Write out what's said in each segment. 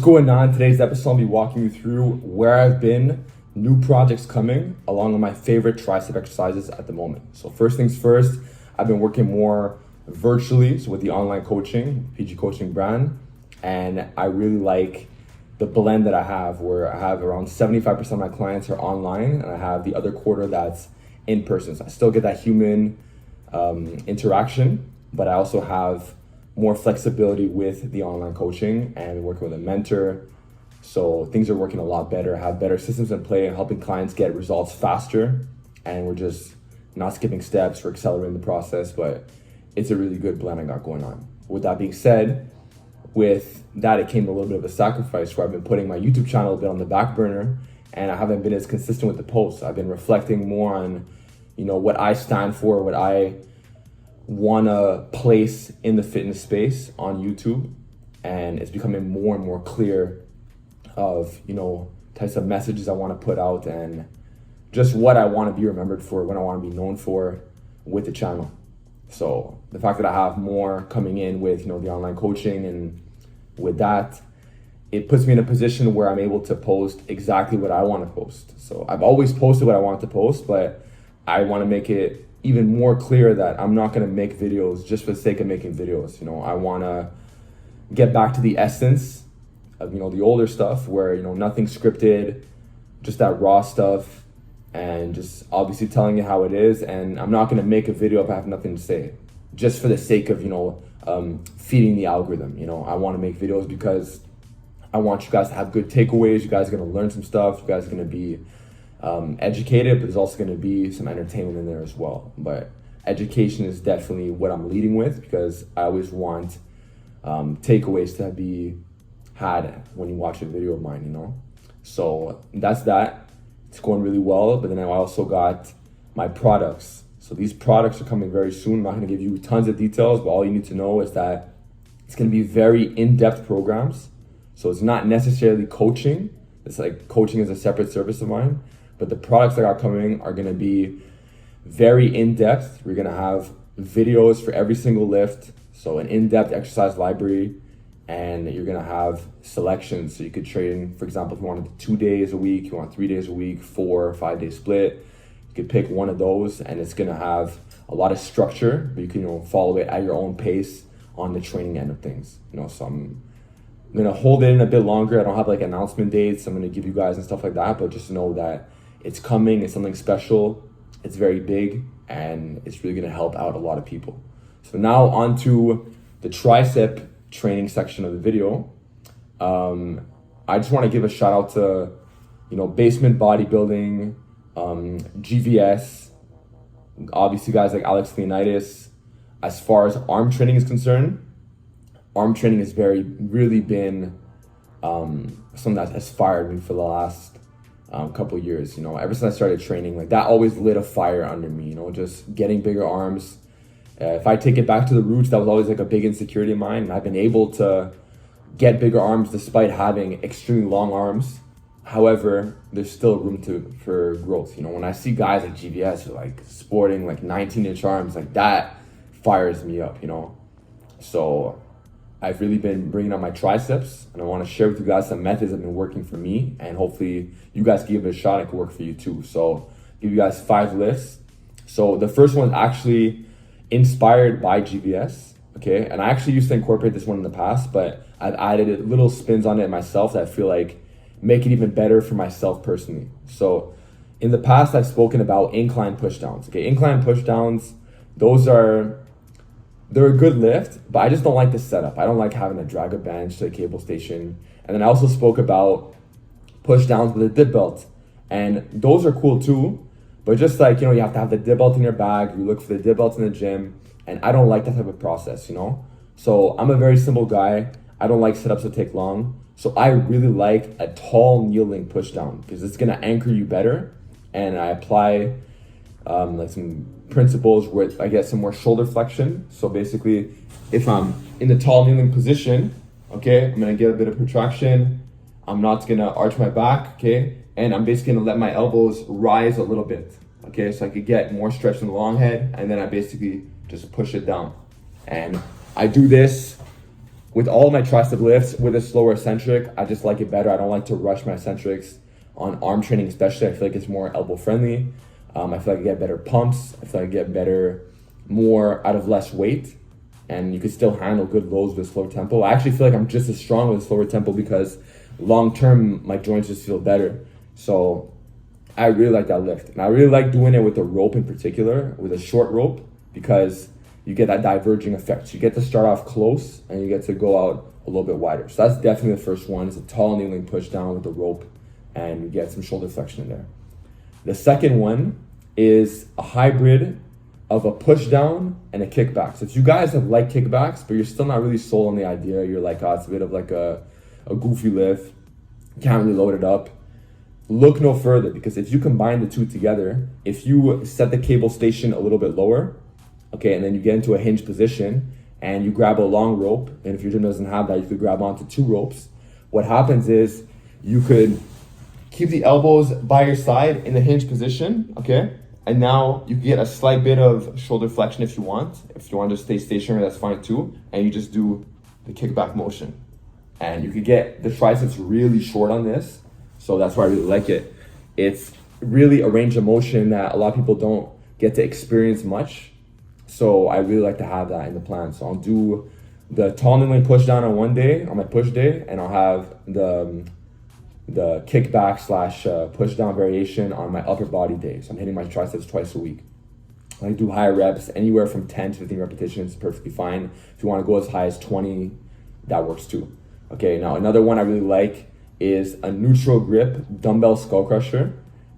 What's going on? Today's episode, I'll be walking you through where I've been, new projects coming, along with my favorite tricep exercises at the moment. So first things first, I've been working more virtually, so with the online coaching, PG.Coaching brand, and I really like the blend that I have, where I have around 75% of my clients are online, and I have the other quarter that's in person. So I still get that human interaction, but I also have more flexibility with the online coaching and working with a mentor. So things are working a lot better, have better systems in play and helping clients get results faster. And we're just not skipping steps, we're accelerating the process, but it's a really good blend I got going on. With that being said, with that, it came a little bit of a sacrifice where I've been putting my YouTube channel a bit on the back burner and I haven't been as consistent with the posts. I've been reflecting more on, what I stand for, what I want to place in the fitness space on YouTube, and it's becoming more and more clear of types of messages I want to put out and just what I want to be remembered for, what I want to be known for with the channel. So the fact that I have more coming in with the online coaching, and with that, it puts me in a position where I'm able to post exactly what I want to post. So I've always posted what I want to post, but I want to make it even more clear that I'm not going to make videos just for the sake of making videos. I want to get back to the essence of, the older stuff where, nothing scripted, just that raw stuff, and just obviously telling you how it is. And I'm not going to make a video if I have nothing to say, just for the sake of, feeding the algorithm. I want to make videos because I want you guys to have good takeaways. You guys are going to learn some stuff. You guys are going to be educated, but there's also going to be some entertainment in there as well. But education is definitely what I'm leading with, because I always want takeaways to be had when you watch a video of mine. So that's that. It's going really well. But then I also got my products. So these products are coming very soon. I'm not going to give you tons of details, but all you need to know is that it's going to be very in-depth programs. So it's not necessarily coaching. It's like coaching is a separate service of mine. But the products that are coming are going to be very in-depth. We're going to have videos for every single lift. So an in-depth exercise library, and you're going to have selections. So you could train, for example, if you wanted 2 days a week, you want 3 days a week, 4 or 5 day split, you could pick one of those, and it's going to have a lot of structure, but you can follow it at your own pace on the training end of things. So I'm going to hold it in a bit longer. I don't have like announcement dates I'm going to give you guys and stuff like that, but just know that it's coming. It's something special. It's very big, and it's really going to help out a lot of people. So now on to the tricep training section of the video. I just want to give a shout out to, Basement Bodybuilding, GVS, obviously guys like Alex Leonidas. As far as arm training is concerned, arm training has really been something that has fired me for the last couple years. Ever since I started training, like that always lit a fire under me, just getting bigger arms. If I take it back to the roots, that was always like a big insecurity of mine, and I've been able to get bigger arms despite having extremely long arms. However, there's still room for growth. When I see guys like GVS who like sporting like 19-inch arms, like that fires me up. So I've really been bringing up my triceps, and I want to share with you guys some methods that have been working for me, and hopefully you guys can give it a shot. It can work for you too. So give you guys 5 lifts. So the first one is actually inspired by GVS, okay? And I actually used to incorporate this one in the past, but I've added little spins on it myself that I feel like make it even better for myself personally. So in the past, I've spoken about incline pushdowns, okay? Incline pushdowns, they're a good lift, but I just don't like the setup. I don't like having to drag a bench to a cable station. And then I also spoke about push downs with a dip belt. And those are cool too, but just like, you have to have the dip belt in your bag. You look for the dip belts in the gym. And I don't like that type of process, So I'm a very simple guy. I don't like setups that take long. So I really like a tall kneeling push down because it's going to anchor you better. And I apply like some principles where I get some more shoulder flexion. So basically, if I'm in the tall kneeling position, okay, I'm gonna get a bit of protraction. I'm not gonna arch my back, okay, and I'm basically gonna let my elbows rise a little bit, okay, so I could get more stretch in the long head, and then I basically just push it down. And I do this with all my tricep lifts, with a slower eccentric, I just like it better. I don't like to rush my eccentrics on arm training, especially. I feel like it's more elbow friendly. I feel like I get better pumps. I feel like I get better, more out of less weight, and you can still handle good loads with slower tempo. I actually feel like I'm just as strong with slower tempo because long term, my joints just feel better. So I really like that lift. And I really like doing it with a rope in particular, with a short rope, because you get that diverging effect. So you get to start off close and you get to go out a little bit wider. So that's definitely the first one. It's a tall kneeling push down with the rope, and you get some shoulder flexion in there. The second one is a hybrid of a push down and a kickback. So if you guys have liked kickbacks, but you're still not really sold on the idea, you're like, oh, it's a bit of like a goofy lift, can't really load it up, look no further, because if you combine the two together, if you set the cable station a little bit lower, okay, and then you get into a hinge position and you grab a long rope, and if your gym doesn't have that, you could grab onto 2 ropes. What happens is you could keep the elbows by your side in the hinge position, okay? And now you can get a slight bit of shoulder flexion if you want. If you want to stay stationary, that's fine too. And you just do the kickback motion. And you could get the triceps really short on this. So that's why I really like it. It's really a range of motion that a lot of people don't get to experience much. So I really like to have that in the plan. So I'll do the tall kneeling push down on one day, on my push day, and I'll have the kickback / push down variation on my upper body day. So I'm hitting my triceps twice a week. I do higher reps, anywhere from 10 to 15 repetitions, perfectly fine. If you want to go as high as 20, that works too. Okay, now another one I really like is a neutral grip dumbbell skull crusher.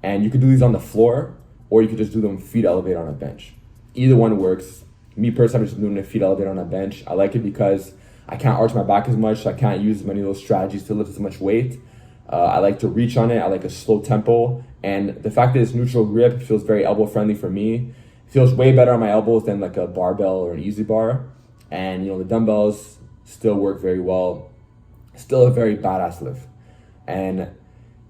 And you could do these on the floor, or you could just do them feet elevated on a bench. Either one works. Me personally, I'm just doing a feet elevated on a bench. I like it because I can't arch my back as much, so I can't use many of those strategies to lift as much weight. I like to reach on it. I like a slow tempo. And the fact that it's neutral grip feels very elbow friendly for me. It feels way better on my elbows than like a barbell or an easy bar. And the dumbbells still work very well. Still a very badass lift. And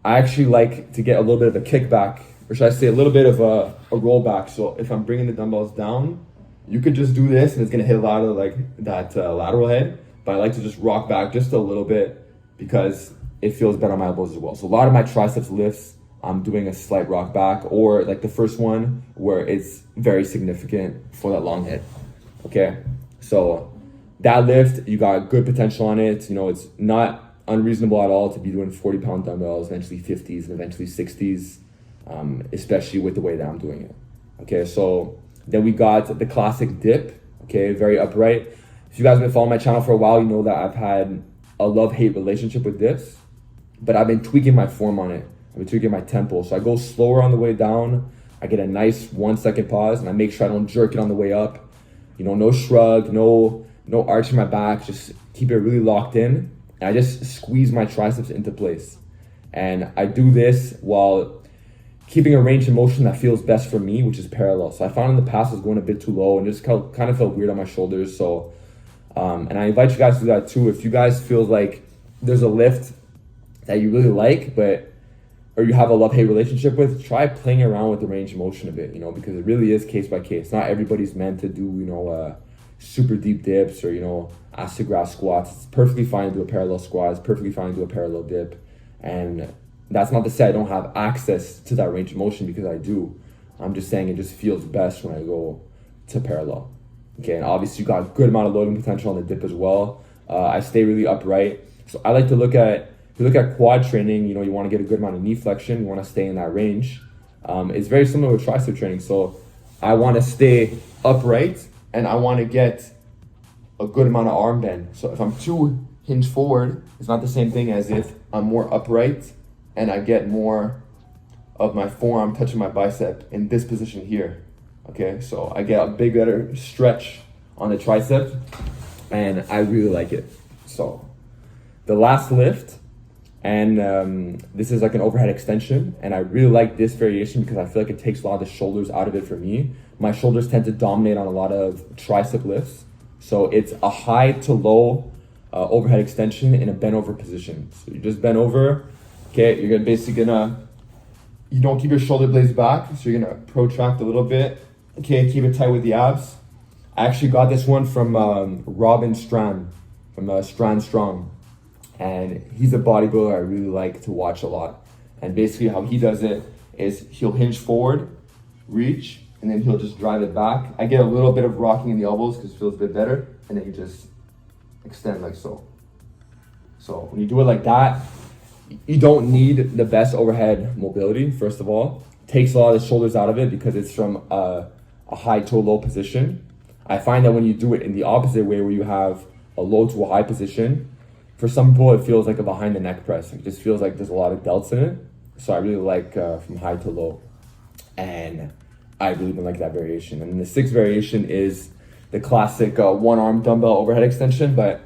I actually like to get a little bit of a kickback, or should I say a little bit of a rollback. So if I'm bringing the dumbbells down, you could just do this and it's gonna hit a lot of like that lateral head. But I like to just rock back just a little bit because it feels better on my elbows as well. So a lot of my triceps lifts, I'm doing a slight rock back, or like the first one where it's very significant for that long hit. Okay, so that lift, you got good potential on it. It's not unreasonable at all to be doing 40-pound dumbbells, eventually 50s and eventually 60s, especially with the way that I'm doing it. Okay, so then we got the classic dip, okay, very upright. If you guys have been following my channel for a while, you know that I've had a love-hate relationship with dips, but I've been tweaking my form on it. I've been tweaking my tempo. So I go slower on the way down. I get a nice 1-second pause, and I make sure I don't jerk it on the way up. No shrug, no arch in my back. Just keep it really locked in. And I just squeeze my triceps into place. And I do this while keeping a range of motion that feels best for me, which is parallel. So I found in the past I was going a bit too low and just kind of felt weird on my shoulders. So, and I invite you guys to do that too. If you guys feel like there's a lift that you really like, or you have a love-hate relationship with, try playing around with the range of motion a bit, because it really is case by case. Not everybody's meant to do, super deep dips or, ass to grass squats. It's perfectly fine to do a parallel squat. It's perfectly fine to do a parallel dip. And that's not to say I don't have access to that range of motion, because I do. I'm just saying it just feels best when I go to parallel. Okay, and obviously you got a good amount of loading potential on the dip as well. I stay really upright. So I like to look at, if you look at quad training, you want to get a good amount of knee flexion. You want to stay in that range. It's very similar with tricep training. So I want to stay upright and I want to get a good amount of arm bend. So if I'm too hinged forward, it's not the same thing as if I'm more upright and I get more of my forearm touching my bicep in this position here. Okay, so I get a big better stretch on the tricep and I really like it. So the last lift, and this is like an overhead extension, and I really like this variation because I feel like it takes a lot of the shoulders out of it for me. My shoulders tend to dominate on a lot of tricep lifts, so it's a high to low overhead extension in a bent over position. So you just bend over, okay, you're you don't keep your shoulder blades back, so you're gonna protract a little bit, okay, keep it tight with the abs. I actually got this one from Robin Strand. from Strand Strong. And he's a bodybuilder I really like to watch a lot. And basically how he does it is he'll hinge forward, reach, and then he'll just drive it back. I get a little bit of rocking in the elbows because it feels a bit better. And then you just extend like so. So when you do it like that, you don't need the best overhead mobility, first of all. It takes a lot of the shoulders out of it because it's from a high to a low position. I find that when you do it in the opposite way, where you have a low to a high position, for some people it feels like a behind the neck press. It just feels like there's a lot of delts in it. So I really like from high to low. And I really don't like that variation. And the sixth variation is the classic one arm dumbbell overhead extension, but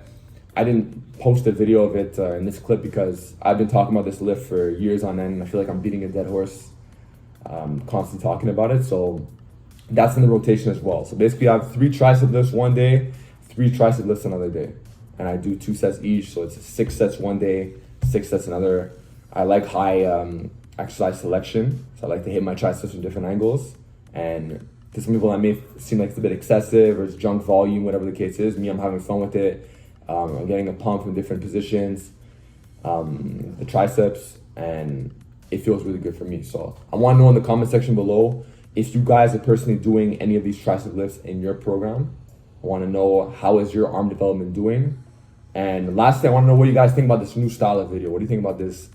I didn't post a video of it in this clip because I've been talking about this lift for years on end, and I feel like I'm beating a dead horse, constantly talking about it. So that's in the rotation as well. So basically I have 3 tricep lifts one day, 3 tricep lifts another day. And I do 2 sets each, so it's 6 sets one day, 6 sets another. I like high exercise selection, so I like to hit my triceps from different angles. And to some people that may seem like it's a bit excessive or it's junk volume, whatever the case is, me, I'm having fun with it. I'm getting a pump from different positions, the triceps, and it feels really good for me. So I want to know in the comment section below if you guys are personally doing any of these tricep lifts in your program. I want to know how is your arm development doing. And lastly, I want to know what you guys think about this new style of video. What do you think about this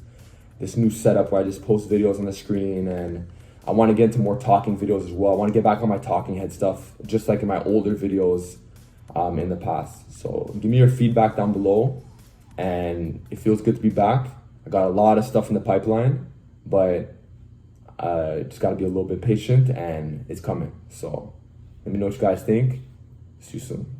new setup where I just post videos on the screen? And I want to get into more talking videos as well. I want to get back on my talking head stuff, just like in my older videos in the past. So give me your feedback down below. And it feels good to be back. I got a lot of stuff in the pipeline, but just got to be a little bit patient, and it's coming. So let me know what you guys think. See you soon.